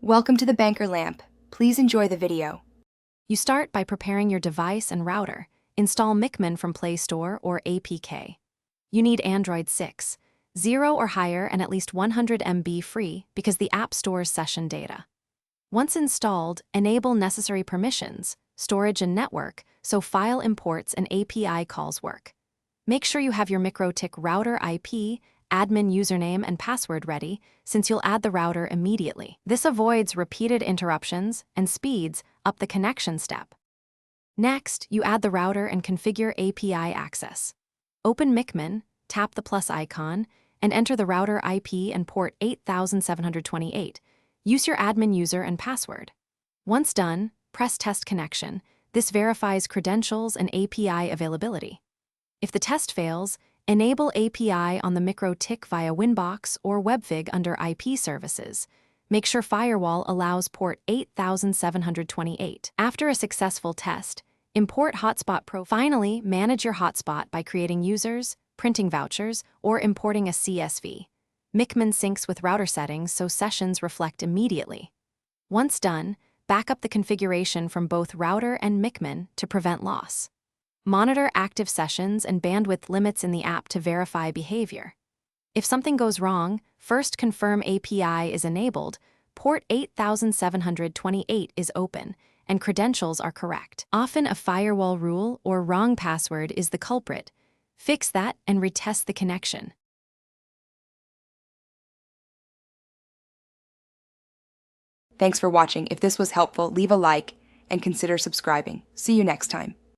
Welcome to the Banker Lamp. Please enjoy the video. You start by preparing your device and router. Install Mikhmon from Play Store or APK. You need Android 6, 0 or higher and at least 100 MB free because the app stores session data. Once installed, enable necessary permissions, storage and network, so file imports and API calls work. Make sure you have your MikroTik router IP, admin username and password ready, since you'll add the router immediately. This avoids repeated interruptions and speeds up the connection step. Next, you add the router and configure API access. Open Mikhmon, tap the plus icon, and enter the router IP and port 8728. Use your admin user and password. Once done, press Test Connection. This verifies credentials and API availability. If the test fails, enable API on the MikroTik via Winbox or Webfig under IP services. Make sure Firewall allows port 8728. After a successful test, import Hotspot Pro. Finally, manage your hotspot by creating users, printing vouchers, or importing a CSV. Mikhmon syncs with router settings so sessions reflect immediately. Once done, back up the configuration from both router and Mikhmon to prevent loss. Monitor active sessions and bandwidth limits in the app to verify behavior. If something goes wrong, first confirm API is enabled, port 8728 is open, and credentials are correct. Often a firewall rule or wrong password is the culprit. Fix that and retest the connection. Thanks for watching. If this was helpful, leave a like and consider subscribing. See you next time.